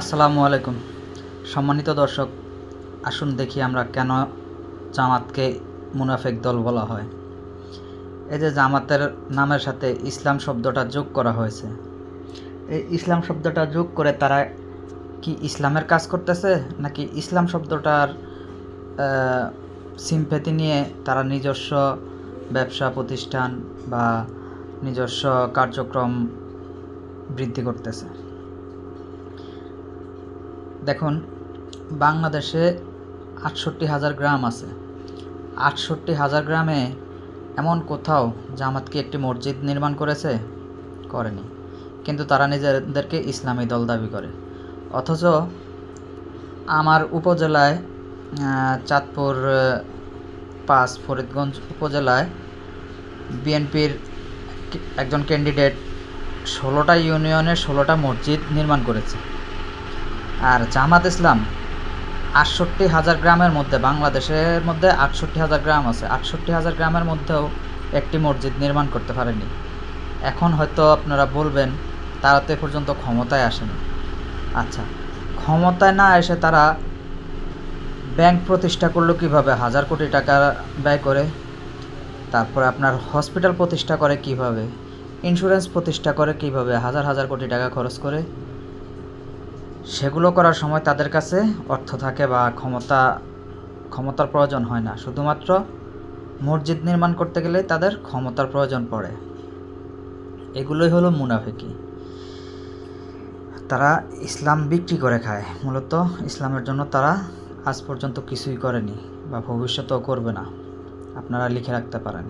আসসালামু আলাইকুম। সম্মানিত দর্শক, আসুন দেখি আমরা কেন জামাতকে মুনাফিক দল বলা হয়। এই যে জামাতের নামের সাথে ইসলাম শব্দটা যোগ করা হয়েছে, এই ইসলাম শব্দটা যোগ করে তারা কি ইসলামের কাজ করতেছে, নাকি ইসলাম শব্দটার সিম্প্যাথি নিয়ে তারা নিজস্ব ব্যবসা প্রতিষ্ঠান বা নিজস্ব কার্যক্রম বৃদ্ধি করতেছে? দেখুন, বাংলাদেশে ৬৮,০০০ গ্রাম আছে। ৬৮,০০০ গ্রামে এমন কোথাও জামাত কি একটি মসজিদ নির্মাণ করেছে? করেনি। কিন্তু তারা নিজেদেরকে ইসলামী দল দাবি করে। অথচ আমার উপজেলায় চাঁদপুর ৫ ফরিদগঞ্জ উপজেলায় বিএনপির একজন ক্যান্ডিডেট ১৬টা ইউনিয়নে ১৬টা মসজিদ নির্মাণ করেছে। আর জামাত ইসলাম ৬৮,০০০ গ্রামের মধ্যে, বাংলাদেশের মধ্যে ৬৮,০০০ গ্রাম আছে, ৬৮,০০০ গ্রামের মধ্যেও একটি মসজিদ নির্মাণ করতে পারেনি। এখন হয়তো আপনারা বলবেন তারা তো এ পর্যন্ত ক্ষমতায় আসেনি। আচ্ছা, ক্ষমতায় না এসে তারা ব্যাংক প্রতিষ্ঠা করলো কীভাবে? ১,০০০ কোটি টাকা ব্যয় করে। তারপরে আপনার হসপিটাল প্রতিষ্ঠা করে কিভাবে, ইন্স্যুরেন্স প্রতিষ্ঠা করে কিভাবে, হাজার হাজার কোটি টাকা খরচ করে। সেগুলো করার সময় তাদের কাছে অর্থ থাকে বা ক্ষমতার প্রয়োজন হয় না। শুধুমাত্র মসজিদ নির্মাণ করতে গেলেই তাদের ক্ষমতার প্রয়োজন পড়ে। এগুলোই হলো মুনাফিকি। তারা ইসলাম বিক্রি করে খায়। মূলত ইসলামের জন্য তারা আজ পর্যন্ত কিছুই করেনি বা ভবিষ্যতেও করবে না। আপনারা লিখে রাখতে পারেন।